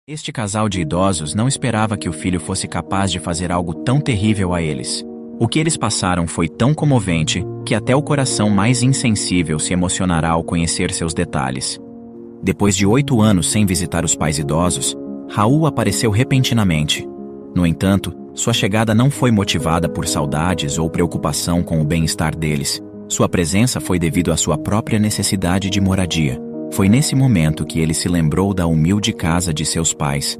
Este casal de idosos não esperava que o filho fosse capaz de fazer algo tão terrível a eles. O que eles passaram foi tão comovente que até o coração mais insensível se emocionará ao conhecer seus detalhes. Depois de 8 anos sem visitar os pais idosos, Raul apareceu repentinamente. No entanto, sua chegada não foi motivada por saudades ou preocupação com o bem-estar deles. Sua presença foi devido à sua própria necessidade de moradia. Foi nesse momento que ele se lembrou da humilde casa de seus pais.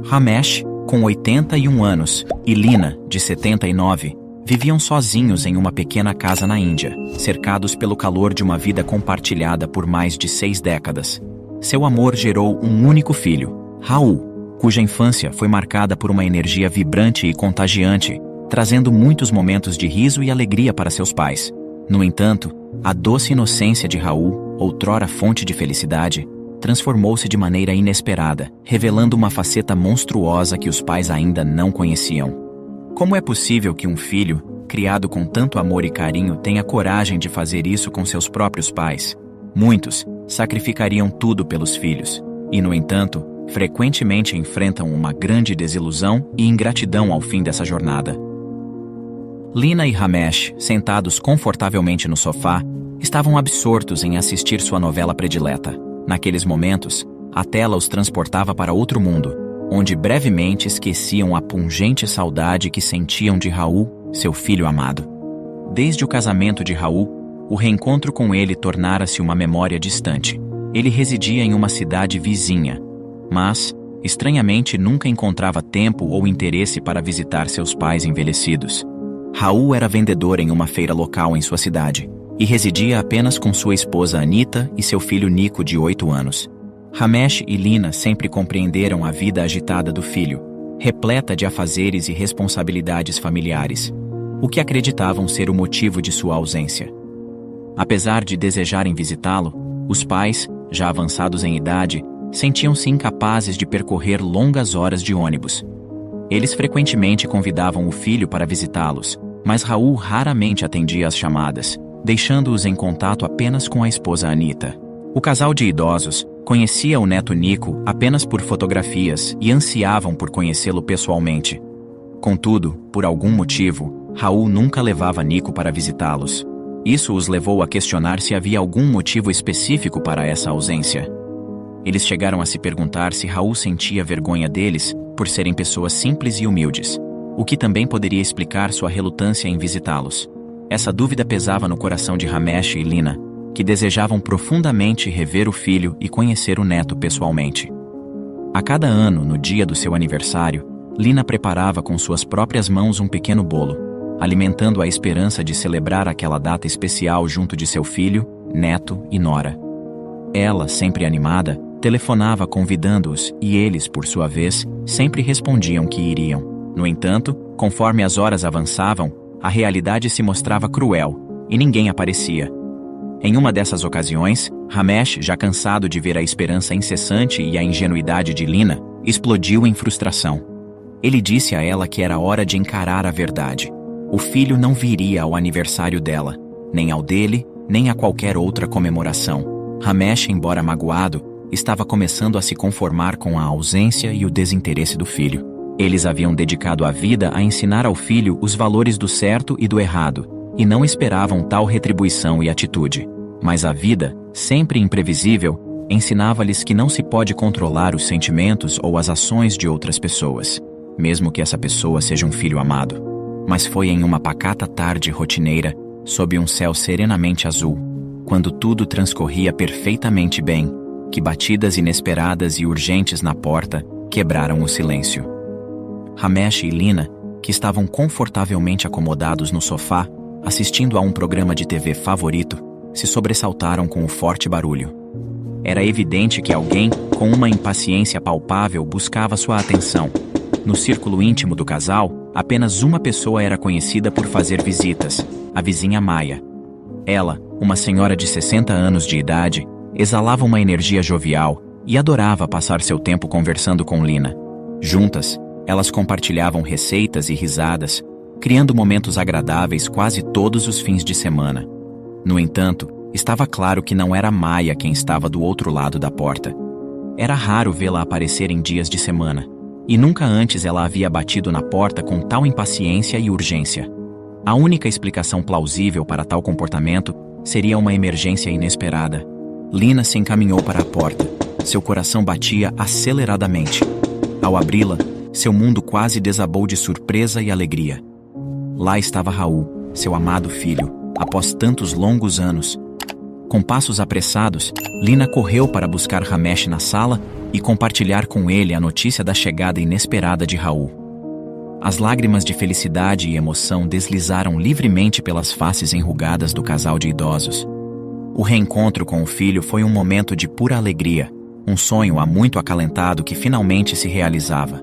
Ramesh, com 81 anos, e Lina, de 79, viviam sozinhos em uma pequena casa na Índia, cercados pelo calor de uma vida compartilhada por mais de 6 décadas. Seu amor gerou um único filho, Raul, cuja infância foi marcada por uma energia vibrante e contagiante, trazendo muitos momentos de riso e alegria para seus pais. No entanto, a doce inocência de Raul, outrora fonte de felicidade, transformou-se de maneira inesperada, revelando uma faceta monstruosa que os pais ainda não conheciam. Como é possível que um filho, criado com tanto amor e carinho, tenha coragem de fazer isso com seus próprios pais? Muitos sacrificariam tudo pelos filhos, e, no entanto, frequentemente enfrentam uma grande desilusão e ingratidão ao fim dessa jornada. Lina e Ramesh, sentados confortavelmente no sofá, estavam absortos em assistir sua novela predileta. Naqueles momentos, a tela os transportava para outro mundo, onde brevemente esqueciam a pungente saudade que sentiam de Raul, seu filho amado. Desde o casamento de Raul, o reencontro com ele tornara-se uma memória distante. Ele residia em uma cidade vizinha, mas, estranhamente, nunca encontrava tempo ou interesse para visitar seus pais envelhecidos. Raul era vendedor em uma feira local em sua cidade, e residia apenas com sua esposa Anita e seu filho Nico, de 8 anos. Ramesh e Lina sempre compreenderam a vida agitada do filho, repleta de afazeres e responsabilidades familiares, o que acreditavam ser o motivo de sua ausência. Apesar de desejarem visitá-lo, os pais, já avançados em idade, sentiam-se incapazes de percorrer longas horas de ônibus. Eles frequentemente convidavam o filho para visitá-los, mas Raul raramente atendia às chamadas, deixando-os em contato apenas com a esposa Anita. O casal de idosos conhecia o neto Nico apenas por fotografias e ansiavam por conhecê-lo pessoalmente. Contudo, por algum motivo, Raul nunca levava Nico para visitá-los. Isso os levou a questionar se havia algum motivo específico para essa ausência. Eles chegaram a se perguntar se Raul sentia vergonha deles por serem pessoas simples e humildes, o que também poderia explicar sua relutância em visitá-los. Essa dúvida pesava no coração de Ramesh e Lina, que desejavam profundamente rever o filho e conhecer o neto pessoalmente. A cada ano, no dia do seu aniversário, Lina preparava com suas próprias mãos um pequeno bolo, alimentando a esperança de celebrar aquela data especial junto de seu filho, neto e nora. Ela, sempre animada, telefonava convidando-os e eles, por sua vez, sempre respondiam que iriam. No entanto, conforme as horas avançavam, a realidade se mostrava cruel e ninguém aparecia. Em uma dessas ocasiões, Ramesh, já cansado de ver a esperança incessante e a ingenuidade de Lina, explodiu em frustração. Ele disse a ela que era hora de encarar a verdade. O filho não viria ao aniversário dela, nem ao dele, nem a qualquer outra comemoração. Ramesh, embora magoado, estava começando a se conformar com a ausência e o desinteresse do filho. Eles haviam dedicado a vida a ensinar ao filho os valores do certo e do errado, e não esperavam tal retribuição e atitude. Mas a vida, sempre imprevisível, ensinava-lhes que não se pode controlar os sentimentos ou as ações de outras pessoas, mesmo que essa pessoa seja um filho amado. Mas foi em uma pacata tarde rotineira, sob um céu serenamente azul, quando tudo transcorria perfeitamente bem, que batidas inesperadas e urgentes na porta quebraram o silêncio. Ramesh e Lina, que estavam confortavelmente acomodados no sofá, assistindo a um programa de TV favorito, se sobressaltaram com o forte barulho. Era evidente que alguém, com uma impaciência palpável, buscava sua atenção. No círculo íntimo do casal, apenas uma pessoa era conhecida por fazer visitas, a vizinha Maya. Ela, uma senhora de 60 anos de idade, exalava uma energia jovial e adorava passar seu tempo conversando com Lina. Juntas, elas compartilhavam receitas e risadas, criando momentos agradáveis quase todos os fins de semana. No entanto, estava claro que não era Maya quem estava do outro lado da porta. Era raro vê-la aparecer em dias de semana, e nunca antes ela havia batido na porta com tal impaciência e urgência. A única explicação plausível para tal comportamento seria uma emergência inesperada. Lina se encaminhou para a porta. Seu coração batia aceleradamente. Ao abri-la, seu mundo quase desabou de surpresa e alegria. Lá estava Raul, seu amado filho, após tantos longos anos. Com passos apressados, Lina correu para buscar Ramesh na sala e compartilhar com ele a notícia da chegada inesperada de Raul. As lágrimas de felicidade e emoção deslizaram livremente pelas faces enrugadas do casal de idosos. O reencontro com o filho foi um momento de pura alegria, um sonho há muito acalentado que finalmente se realizava.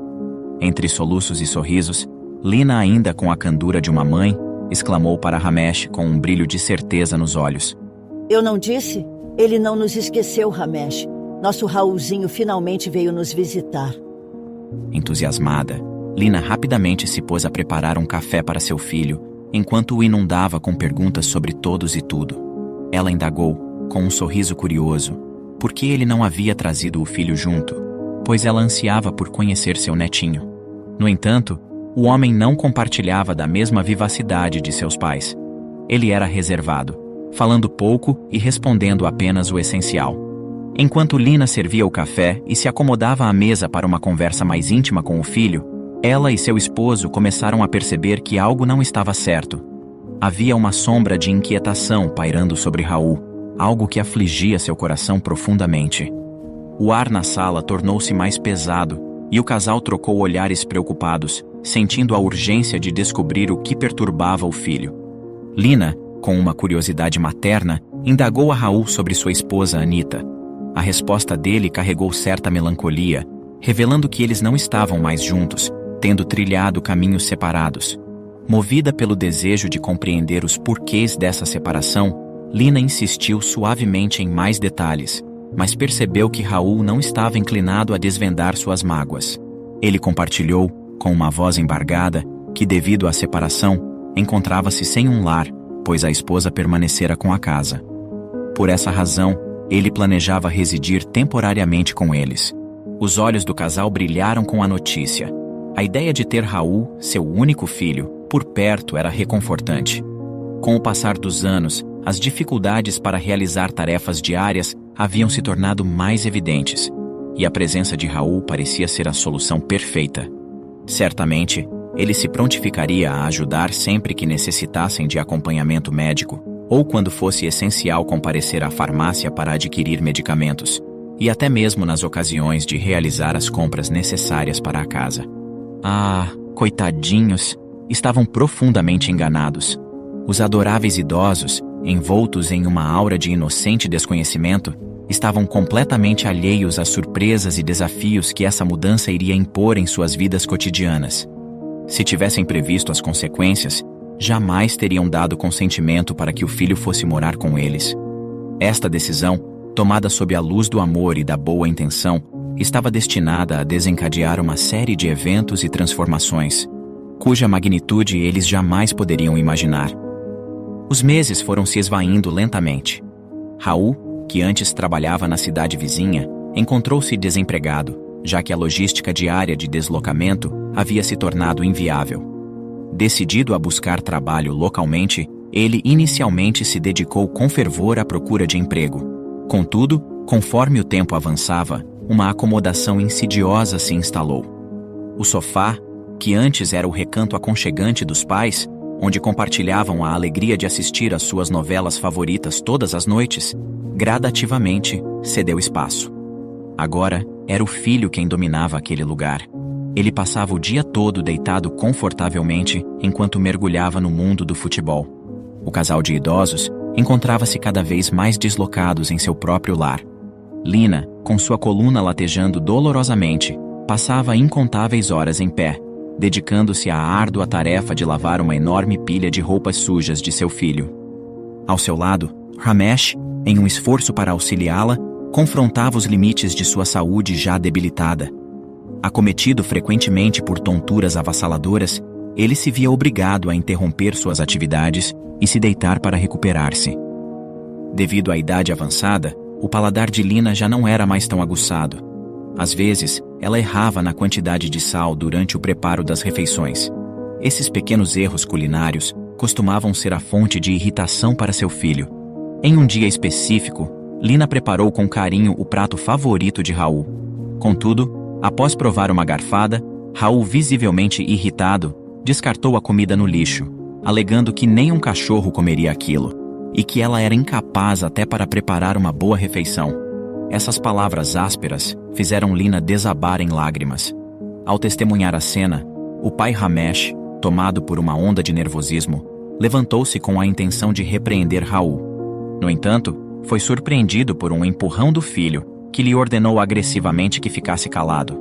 Entre soluços e sorrisos, Lina, ainda com a candura de uma mãe, exclamou para Ramesh com um brilho de certeza nos olhos: Eu não disse? Ele não nos esqueceu, Ramesh. Nosso Raulzinho finalmente veio nos visitar. Entusiasmada, Lina rapidamente se pôs a preparar um café para seu filho, enquanto o inundava com perguntas sobre todos e tudo. Ela indagou, com um sorriso curioso, por que ele não havia trazido o filho junto, pois ela ansiava por conhecer seu netinho. No entanto, o homem não compartilhava da mesma vivacidade de seus pais. Ele era reservado, falando pouco e respondendo apenas o essencial. Enquanto Lina servia o café e se acomodava à mesa para uma conversa mais íntima com o filho, ela e seu esposo começaram a perceber que algo não estava certo. Havia uma sombra de inquietação pairando sobre Raul, algo que afligia seu coração profundamente. O ar na sala tornou-se mais pesado e o casal trocou olhares preocupados, sentindo a urgência de descobrir o que perturbava o filho. Lina, com uma curiosidade materna, indagou a Raul sobre sua esposa Anita. A resposta dele carregou certa melancolia, revelando que eles não estavam mais juntos, tendo trilhado caminhos separados. Movida pelo desejo de compreender os porquês dessa separação, Lina insistiu suavemente em mais detalhes, mas percebeu que Raul não estava inclinado a desvendar suas mágoas. Ele compartilhou, com uma voz embargada, que devido à separação, encontrava-se sem um lar, pois a esposa permanecera com a casa. Por essa razão, ele planejava residir temporariamente com eles. Os olhos do casal brilharam com a notícia. A ideia de ter Raul, seu único filho, por perto era reconfortante. Com o passar dos anos, as dificuldades para realizar tarefas diárias haviam se tornado mais evidentes, e a presença de Raul parecia ser a solução perfeita. Certamente, ele se prontificaria a ajudar sempre que necessitassem de acompanhamento médico, ou quando fosse essencial comparecer à farmácia para adquirir medicamentos, e até mesmo nas ocasiões de realizar as compras necessárias para a casa. Ah, coitadinhos, estavam profundamente enganados. Os adoráveis idosos, envoltos em uma aura de inocente desconhecimento, estavam completamente alheios às surpresas e desafios que essa mudança iria impor em suas vidas cotidianas. Se tivessem previsto as consequências, jamais teriam dado consentimento para que o filho fosse morar com eles. Esta decisão, tomada sob a luz do amor e da boa intenção, estava destinada a desencadear uma série de eventos e transformações, cuja magnitude eles jamais poderiam imaginar. Os meses foram se esvaindo lentamente. Raul, que antes trabalhava na cidade vizinha, encontrou-se desempregado, já que a logística diária de deslocamento havia se tornado inviável. Decidido a buscar trabalho localmente, ele inicialmente se dedicou com fervor à procura de emprego. Contudo, conforme o tempo avançava, uma acomodação insidiosa se instalou. O sofá, que antes era o recanto aconchegante dos pais, onde compartilhavam a alegria de assistir às suas novelas favoritas todas as noites, gradativamente cedeu espaço. Agora, era o filho quem dominava aquele lugar. Ele passava o dia todo deitado confortavelmente enquanto mergulhava no mundo do futebol. O casal de idosos encontrava-se cada vez mais deslocados em seu próprio lar. Lina, com sua coluna latejando dolorosamente, passava incontáveis horas em pé, dedicando-se à árdua tarefa de lavar uma enorme pilha de roupas sujas de seu filho. Ao seu lado, Ramesh, em um esforço para auxiliá-la, confrontava os limites de sua saúde já debilitada. Acometido frequentemente por tonturas avassaladoras, ele se via obrigado a interromper suas atividades e se deitar para recuperar-se. Devido à idade avançada, o paladar de Lina já não era mais tão aguçado. Às vezes, ela errava na quantidade de sal durante o preparo das refeições. Esses pequenos erros culinários costumavam ser a fonte de irritação para seu filho. Em um dia específico, Lina preparou com carinho o prato favorito de Raul. Contudo, após provar uma garfada, Raul, visivelmente irritado, descartou a comida no lixo, alegando que nem um cachorro comeria aquilo, e que ela era incapaz até para preparar uma boa refeição. Essas palavras ásperas fizeram Lina desabar em lágrimas. Ao testemunhar a cena, o pai Ramesh, tomado por uma onda de nervosismo, levantou-se com a intenção de repreender Raul. No entanto, foi surpreendido por um empurrão do filho, que lhe ordenou agressivamente que ficasse calado.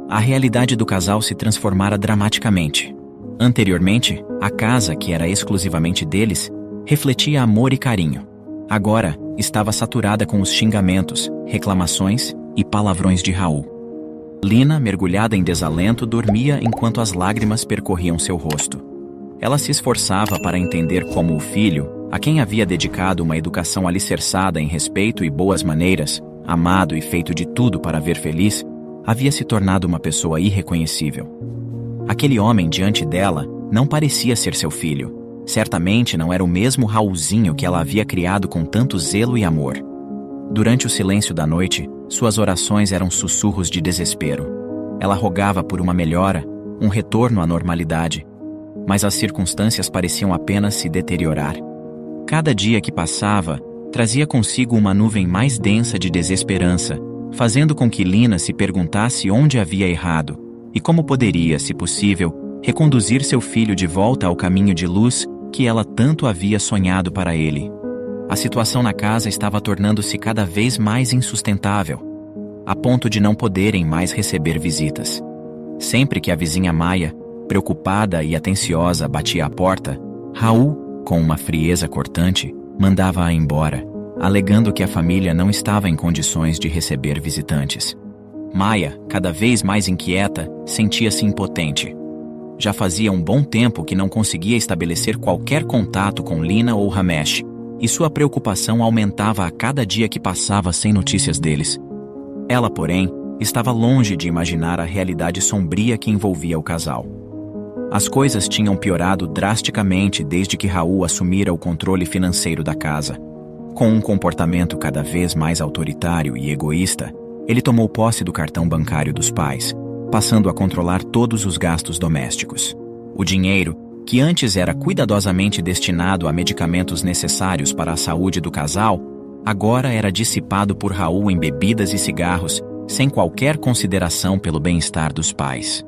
A realidade do casal se transformara dramaticamente. Anteriormente, a casa, que era exclusivamente deles, refletia amor e carinho. Agora, estava saturada com os xingamentos, reclamações e palavrões de Raul. Lina, mergulhada em desalento, dormia enquanto as lágrimas percorriam seu rosto. Ela se esforçava para entender como o filho, a quem havia dedicado uma educação alicerçada em respeito e boas maneiras, amado e feito de tudo para ver feliz, havia se tornado uma pessoa irreconhecível. Aquele homem diante dela não parecia ser seu filho. Certamente não era o mesmo Raulzinho que ela havia criado com tanto zelo e amor. Durante o silêncio da noite, suas orações eram sussurros de desespero. Ela rogava por uma melhora, um retorno à normalidade. Mas as circunstâncias pareciam apenas se deteriorar. Cada dia que passava, trazia consigo uma nuvem mais densa de desesperança, fazendo com que Lina se perguntasse onde havia errado e como poderia, se possível, reconduzir seu filho de volta ao caminho de luz que ela tanto havia sonhado para ele. A situação na casa estava tornando-se cada vez mais insustentável, a ponto de não poderem mais receber visitas. Sempre que a vizinha Maia, preocupada e atenciosa, batia à porta, Raul, com uma frieza cortante, mandava-a embora, alegando que a família não estava em condições de receber visitantes. Maia, cada vez mais inquieta, sentia-se impotente. Já fazia um bom tempo que não conseguia estabelecer qualquer contato com Lina ou Ramesh, e sua preocupação aumentava a cada dia que passava sem notícias deles. Ela, porém, estava longe de imaginar a realidade sombria que envolvia o casal. As coisas tinham piorado drasticamente desde que Raul assumira o controle financeiro da casa. Com um comportamento cada vez mais autoritário e egoísta, ele tomou posse do cartão bancário dos pais, passando a controlar todos os gastos domésticos. O dinheiro, que antes era cuidadosamente destinado a medicamentos necessários para a saúde do casal, agora era dissipado por Raul em bebidas e cigarros, sem qualquer consideração pelo bem-estar dos pais.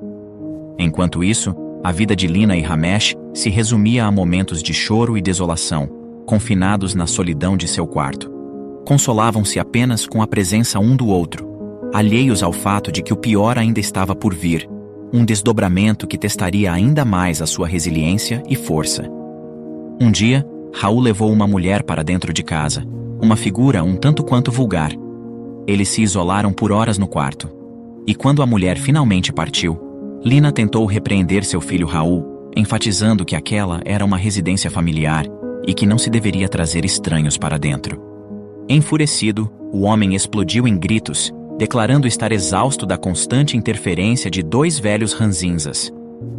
Enquanto isso, a vida de Lina e Ramesh se resumia a momentos de choro e desolação, confinados na solidão de seu quarto. Consolavam-se apenas com a presença um do outro, alheios ao fato de que o pior ainda estava por vir, um desdobramento que testaria ainda mais a sua resiliência e força. Um dia, Raul levou uma mulher para dentro de casa, uma figura um tanto quanto vulgar. Eles se isolaram por horas no quarto. E quando a mulher finalmente partiu, Lina tentou repreender seu filho Raul, enfatizando que aquela era uma residência familiar e que não se deveria trazer estranhos para dentro. Enfurecido, o homem explodiu em gritos, declarando estar exausto da constante interferência de dois velhos ranzinzas.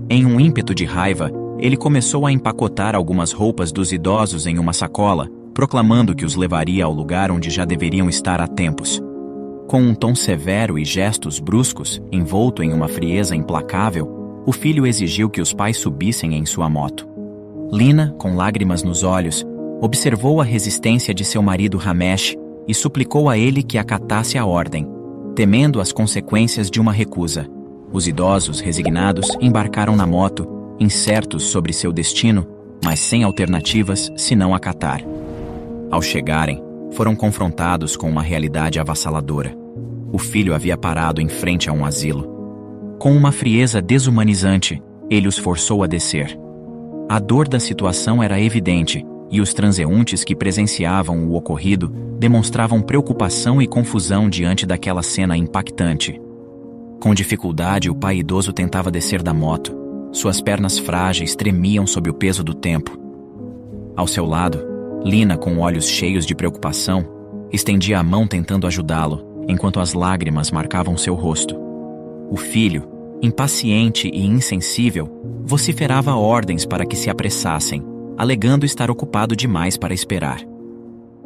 Em um ímpeto de raiva, ele começou a empacotar algumas roupas dos idosos em uma sacola, proclamando que os levaria ao lugar onde já deveriam estar há tempos. Com um tom severo e gestos bruscos, envolto em uma frieza implacável, o filho exigiu que os pais subissem em sua moto. Lina, com lágrimas nos olhos, observou a resistência de seu marido Ramesh e suplicou a ele que acatasse a ordem, temendo as consequências de uma recusa. Os idosos, resignados, embarcaram na moto, incertos sobre seu destino, mas sem alternativas senão acatar. Ao chegarem, foram confrontados com uma realidade avassaladora. O filho havia parado em frente a um asilo. Com uma frieza desumanizante, ele os forçou a descer. A dor da situação era evidente, e os transeuntes que presenciavam o ocorrido demonstravam preocupação e confusão diante daquela cena impactante. Com dificuldade, o pai idoso tentava descer da moto. Suas pernas frágeis tremiam sob o peso do tempo. Ao seu lado, Lina, com olhos cheios de preocupação, estendia a mão tentando ajudá-lo, enquanto as lágrimas marcavam seu rosto. O filho, impaciente e insensível, vociferava ordens para que se apressassem, alegando estar ocupado demais para esperar.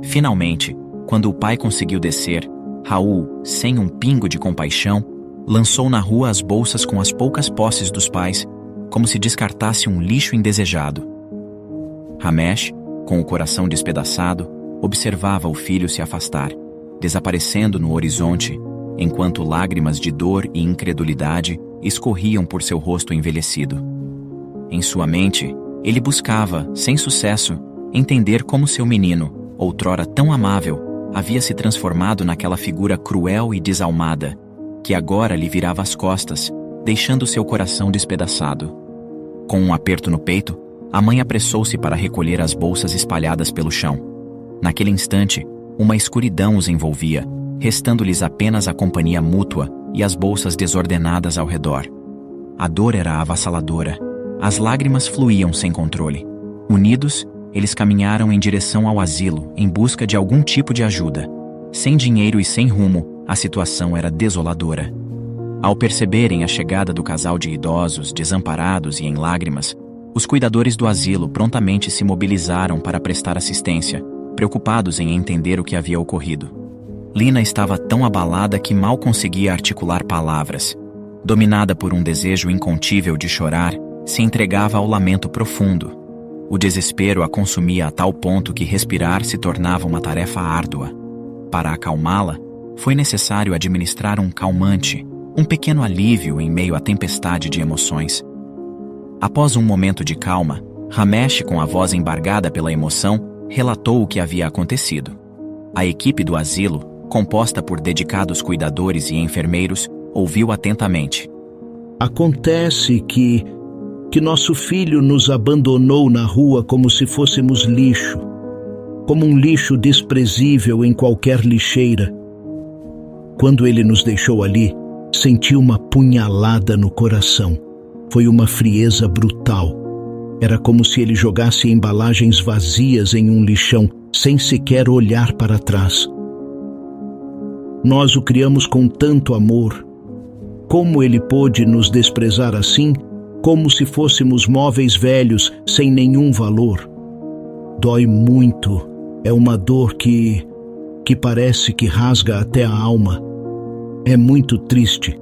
Finalmente, quando o pai conseguiu descer, Raul, sem um pingo de compaixão, lançou na rua as bolsas com as poucas posses dos pais, como se descartasse um lixo indesejado. Ramesh, com o coração despedaçado, observava o filho se afastar, desaparecendo no horizonte, enquanto lágrimas de dor e incredulidade escorriam por seu rosto envelhecido. Em sua mente, ele buscava, sem sucesso, entender como seu menino, outrora tão amável, havia se transformado naquela figura cruel e desalmada, que agora lhe virava as costas, deixando seu coração despedaçado. Com um aperto no peito, a mãe apressou-se para recolher as bolsas espalhadas pelo chão. Naquele instante, uma escuridão os envolvia, restando-lhes apenas a companhia mútua e as bolsas desordenadas ao redor. A dor era avassaladora. As lágrimas fluíam sem controle. Unidos, eles caminharam em direção ao asilo em busca de algum tipo de ajuda. Sem dinheiro e sem rumo, a situação era desoladora. Ao perceberem a chegada do casal de idosos, desamparados e em lágrimas, os cuidadores do asilo prontamente se mobilizaram para prestar assistência, preocupados em entender o que havia ocorrido. Lina estava tão abalada que mal conseguia articular palavras. Dominada por um desejo incontível de chorar, se entregava ao lamento profundo. O desespero a consumia a tal ponto que respirar se tornava uma tarefa árdua. Para acalmá-la, foi necessário administrar um calmante, um pequeno alívio em meio à tempestade de emoções. Após um momento de calma, Ramesh, com a voz embargada pela emoção, relatou o que havia acontecido. A equipe do asilo, composta por dedicados cuidadores e enfermeiros, ouviu atentamente. Acontece que nosso filho nos abandonou na rua como se fôssemos lixo, como um lixo desprezível em qualquer lixeira. Quando ele nos deixou ali, senti uma punhalada no coração. Foi uma frieza brutal. Era como se ele jogasse embalagens vazias em um lixão, sem sequer olhar para trás. Nós o criamos com tanto amor. Como ele pôde nos desprezar assim, como se fôssemos móveis velhos, sem nenhum valor? Dói muito. É uma dor que parece que rasga até a alma. É muito triste.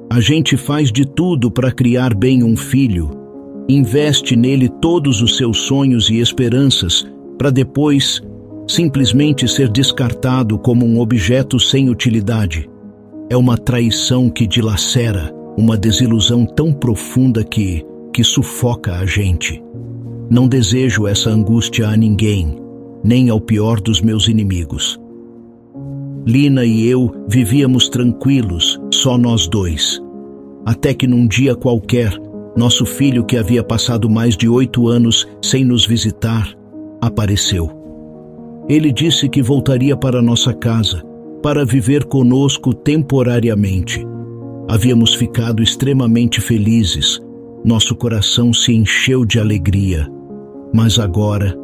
A gente faz de tudo para criar bem um filho. Investe nele todos os seus sonhos e esperanças, para depois simplesmente ser descartado como um objeto sem utilidade. É uma traição que dilacera, uma desilusão tão profunda que sufoca a gente. Não desejo essa angústia a ninguém, nem ao pior dos meus inimigos. Lina e eu vivíamos tranquilos, só nós dois. Até que num dia qualquer, nosso filho, que havia passado mais de 8 anos sem nos visitar, apareceu. Ele disse que voltaria para nossa casa, para viver conosco temporariamente. Havíamos ficado extremamente felizes. Nosso coração se encheu de alegria. Mas agora,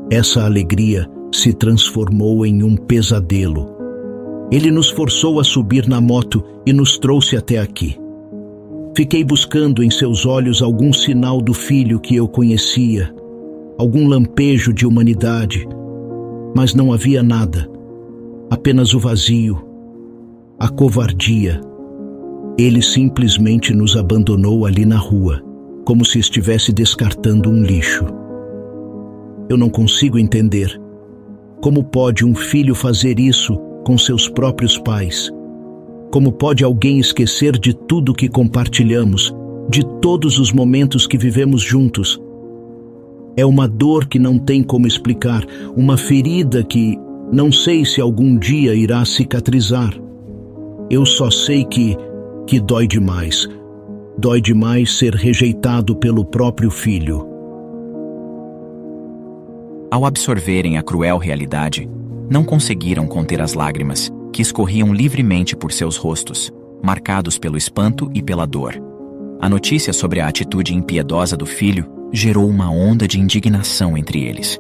essa alegria se transformou em um pesadelo. Ele nos forçou a subir na moto e nos trouxe até aqui. Fiquei buscando em seus olhos algum sinal do filho que eu conhecia, algum lampejo de humanidade, mas não havia nada. Apenas o vazio, a covardia. Ele simplesmente nos abandonou ali na rua, como se estivesse descartando um lixo. Eu não consigo entender. Como pode um filho fazer isso com seus próprios pais? Como pode alguém esquecer de tudo que compartilhamos, de todos os momentos que vivemos juntos? É uma dor que não tem como explicar, uma ferida que não sei se algum dia irá cicatrizar. Eu só sei que dói demais. Dói demais ser rejeitado pelo próprio filho. Ao absorverem a cruel realidade, não conseguiram conter as lágrimas, que escorriam livremente por seus rostos, marcados pelo espanto e pela dor. A notícia sobre a atitude impiedosa do filho gerou uma onda de indignação entre eles.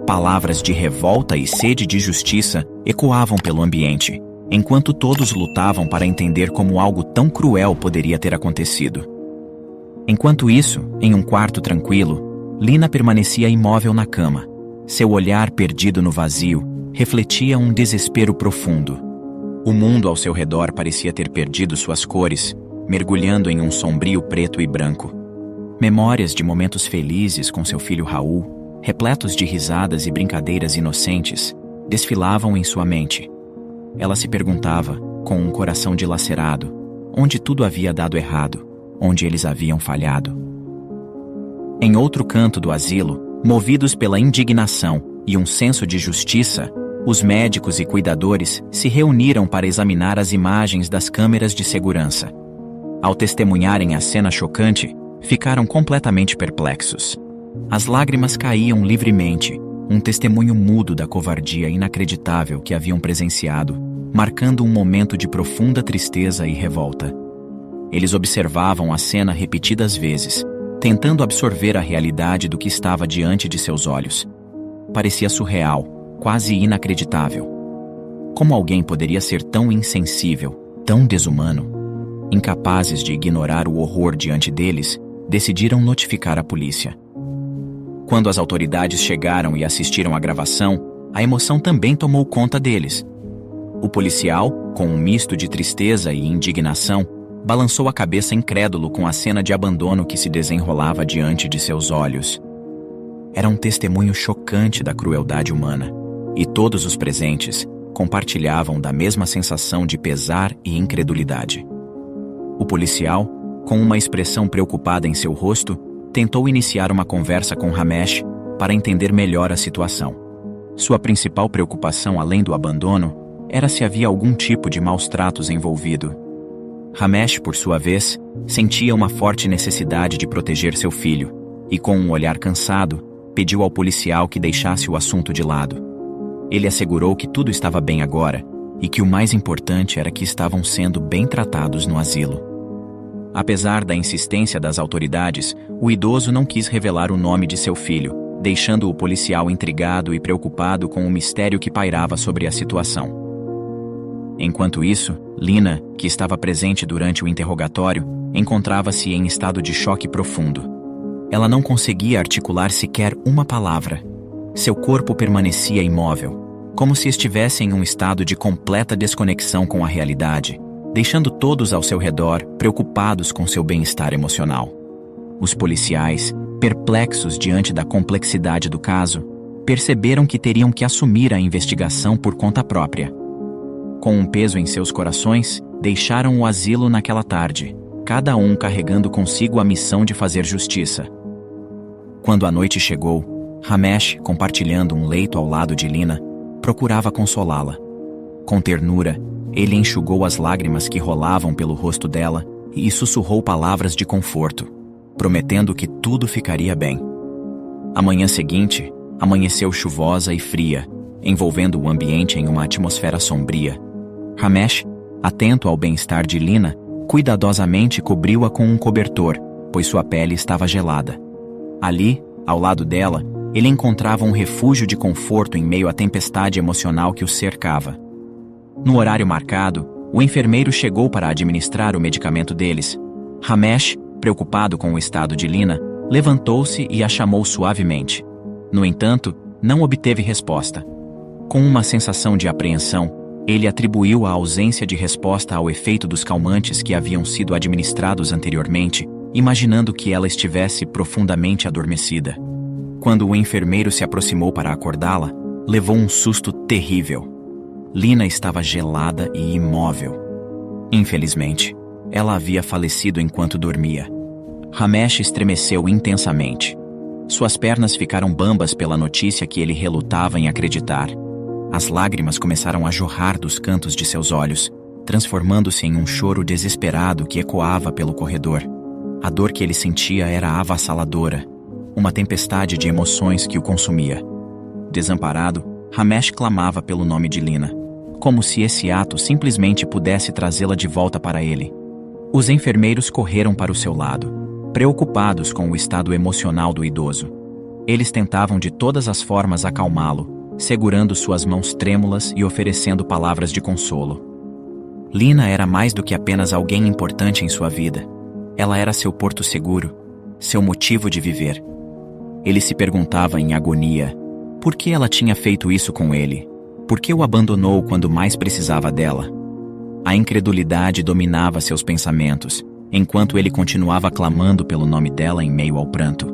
Palavras de revolta e sede de justiça ecoavam pelo ambiente, enquanto todos lutavam para entender como algo tão cruel poderia ter acontecido. Enquanto isso, em um quarto tranquilo, Lina permanecia imóvel na cama. Seu olhar perdido no vazio refletia um desespero profundo. O mundo ao seu redor parecia ter perdido suas cores, mergulhando em um sombrio preto e branco. Memórias de momentos felizes com seu filho Raul, repletos de risadas e brincadeiras inocentes, desfilavam em sua mente. Ela se perguntava, com um coração dilacerado, onde tudo havia dado errado, onde eles haviam falhado. Em outro canto do asilo, movidos pela indignação e um senso de justiça, os médicos e cuidadores se reuniram para examinar as imagens das câmeras de segurança. Ao testemunharem a cena chocante, ficaram completamente perplexos. As lágrimas caíam livremente, um testemunho mudo da covardia inacreditável que haviam presenciado, marcando um momento de profunda tristeza e revolta. Eles observavam a cena repetidas vezes, tentando absorver a realidade do que estava diante de seus olhos. Parecia surreal, quase inacreditável. Como alguém poderia ser tão insensível, tão desumano? Incapazes de ignorar o horror diante deles, decidiram notificar a polícia. Quando as autoridades chegaram e assistiram à gravação, a emoção também tomou conta deles. O policial, com um misto de tristeza e indignação, balançou a cabeça incrédulo com a cena de abandono que se desenrolava diante de seus olhos. Era um testemunho chocante da crueldade humana, e todos os presentes compartilhavam da mesma sensação de pesar e incredulidade. O policial, com uma expressão preocupada em seu rosto, tentou iniciar uma conversa com Ramesh para entender melhor a situação. Sua principal preocupação, além do abandono, era se havia algum tipo de maus-tratos envolvido. Ramesh, por sua vez, sentia uma forte necessidade de proteger seu filho e, com um olhar cansado, pediu ao policial que deixasse o assunto de lado. Ele assegurou que tudo estava bem agora e que o mais importante era que estavam sendo bem tratados no asilo. Apesar da insistência das autoridades, o idoso não quis revelar o nome de seu filho, deixando o policial intrigado e preocupado com o mistério que pairava sobre a situação. Enquanto isso, Lina, que estava presente durante o interrogatório, encontrava-se em estado de choque profundo. Ela não conseguia articular sequer uma palavra. Seu corpo permanecia imóvel, como se estivesse em um estado de completa desconexão com a realidade, deixando todos ao seu redor preocupados com seu bem-estar emocional. Os policiais, perplexos diante da complexidade do caso, perceberam que teriam que assumir a investigação por conta própria. Com um peso em seus corações, deixaram o asilo naquela tarde, cada um carregando consigo a missão de fazer justiça. Quando a noite chegou, Ramesh, compartilhando um leito ao lado de Lina, procurava consolá-la. Com ternura, ele enxugou as lágrimas que rolavam pelo rosto dela e sussurrou palavras de conforto, prometendo que tudo ficaria bem. A manhã seguinte, amanheceu chuvosa e fria, envolvendo o ambiente em uma atmosfera sombria. Ramesh, atento ao bem-estar de Lina, cuidadosamente cobriu-a com um cobertor, pois sua pele estava gelada. Ali, ao lado dela, ele encontrava um refúgio de conforto em meio à tempestade emocional que o cercava. No horário marcado, o enfermeiro chegou para administrar o medicamento deles. Ramesh, preocupado com o estado de Lina, levantou-se e a chamou suavemente. No entanto, não obteve resposta. Com uma sensação de apreensão, ele atribuiu a ausência de resposta ao efeito dos calmantes que haviam sido administrados anteriormente, imaginando que ela estivesse profundamente adormecida. Quando o enfermeiro se aproximou para acordá-la, levou um susto terrível. Lina estava gelada e imóvel. Infelizmente, ela havia falecido enquanto dormia. Ramesh estremeceu intensamente. Suas pernas ficaram bambas pela notícia que ele relutava em acreditar. As lágrimas começaram a jorrar dos cantos de seus olhos, transformando-se em um choro desesperado que ecoava pelo corredor. A dor que ele sentia era avassaladora, uma tempestade de emoções que o consumia. Desamparado, Ramesh clamava pelo nome de Lina, como se esse ato simplesmente pudesse trazê-la de volta para ele. Os enfermeiros correram para o seu lado, preocupados com o estado emocional do idoso. Eles tentavam de todas as formas acalmá-lo, segurando suas mãos trêmulas e oferecendo palavras de consolo. Lina era mais do que apenas alguém importante em sua vida. Ela era seu porto seguro, seu motivo de viver. Ele se perguntava em agonia por que ela tinha feito isso com ele, por que o abandonou quando mais precisava dela. A incredulidade dominava seus pensamentos, enquanto ele continuava clamando pelo nome dela em meio ao pranto.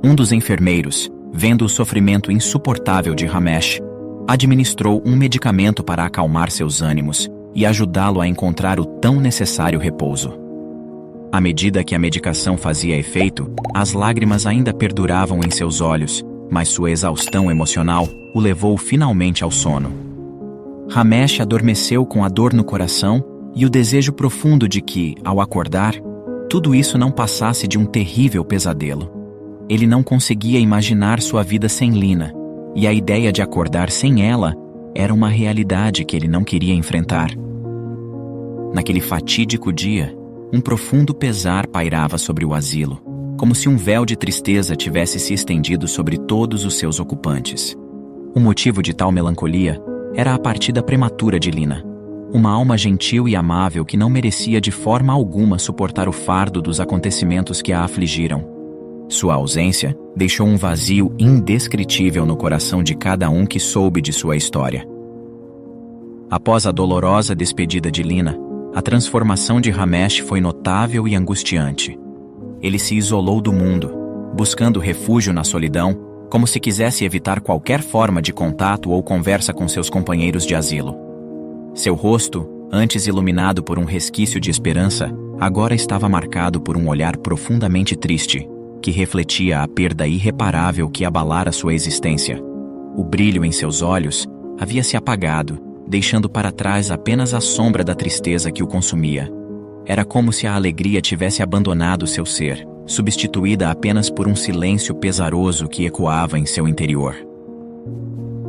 Um dos enfermeiros, vendo o sofrimento insuportável de Ramesh, administrou um medicamento para acalmar seus ânimos e ajudá-lo a encontrar o tão necessário repouso. À medida que a medicação fazia efeito, as lágrimas ainda perduravam em seus olhos, mas sua exaustão emocional o levou finalmente ao sono. Ramesh adormeceu com a dor no coração e o desejo profundo de que, ao acordar, tudo isso não passasse de um terrível pesadelo. Ele não conseguia imaginar sua vida sem Lina, e a ideia de acordar sem ela era uma realidade que ele não queria enfrentar. Naquele fatídico dia, um profundo pesar pairava sobre o asilo, como se um véu de tristeza tivesse se estendido sobre todos os seus ocupantes. O motivo de tal melancolia era a partida prematura de Lina, uma alma gentil e amável que não merecia de forma alguma suportar o fardo dos acontecimentos que a afligiram. Sua ausência deixou um vazio indescritível no coração de cada um que soube de sua história. Após a dolorosa despedida de Lina, a transformação de Ramesh foi notável e angustiante. Ele se isolou do mundo, buscando refúgio na solidão, como se quisesse evitar qualquer forma de contato ou conversa com seus companheiros de asilo. Seu rosto, antes iluminado por um resquício de esperança, agora estava marcado por um olhar profundamente triste, que refletia a perda irreparável que abalara sua existência. O brilho em seus olhos havia se apagado, deixando para trás apenas a sombra da tristeza que o consumia. Era como se a alegria tivesse abandonado seu ser, substituída apenas por um silêncio pesaroso que ecoava em seu interior.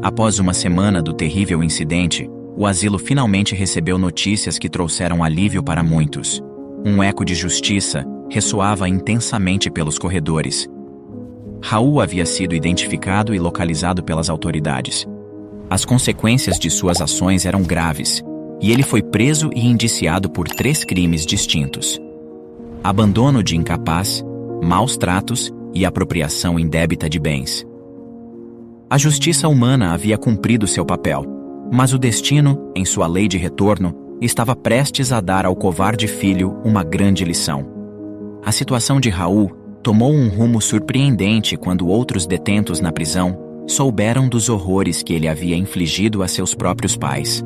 Após uma semana do terrível incidente, o asilo finalmente recebeu notícias que trouxeram alívio para muitos. Um eco de justiça ressoava intensamente pelos corredores. Raul havia sido identificado e localizado pelas autoridades. As consequências de suas ações eram graves, e ele foi preso e indiciado por 3 crimes distintos: abandono de incapaz, maus tratos e apropriação indébita de bens. A justiça humana havia cumprido seu papel, mas o destino, em sua lei de retorno, estava prestes a dar ao covarde filho uma grande lição. A situação de Raul tomou um rumo surpreendente quando outros detentos na prisão souberam dos horrores que ele havia infligido a seus próprios pais.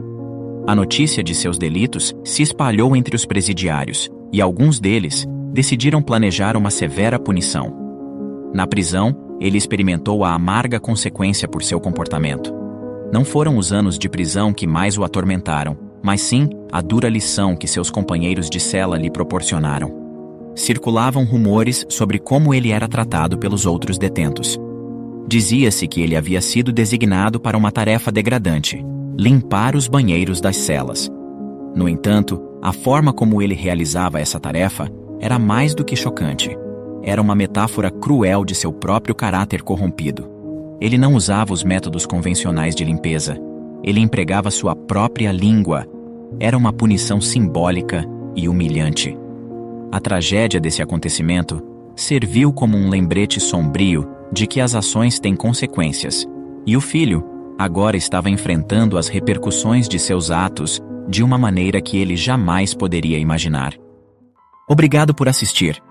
A notícia de seus delitos se espalhou entre os presidiários, e alguns deles decidiram planejar uma severa punição. Na prisão, ele experimentou a amarga consequência por seu comportamento. Não foram os anos de prisão que mais o atormentaram, mas sim a dura lição que seus companheiros de cela lhe proporcionaram. Circulavam rumores sobre como ele era tratado pelos outros detentos. Dizia-se que ele havia sido designado para uma tarefa degradante: limpar os banheiros das celas. No entanto, a forma como ele realizava essa tarefa era mais do que chocante. Era uma metáfora cruel de seu próprio caráter corrompido. Ele não usava os métodos convencionais de limpeza. Ele empregava sua própria língua. Era uma punição simbólica e humilhante. A tragédia desse acontecimento serviu como um lembrete sombrio de que as ações têm consequências, e o filho agora estava enfrentando as repercussões de seus atos de uma maneira que ele jamais poderia imaginar. Obrigado por assistir.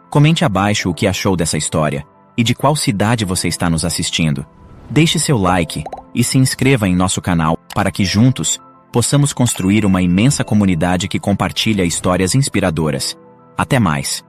Comente abaixo o que achou dessa história e de qual cidade você está nos assistindo. Deixe seu like e se inscreva em nosso canal para que juntos possamos construir uma imensa comunidade que compartilha histórias inspiradoras. Até mais!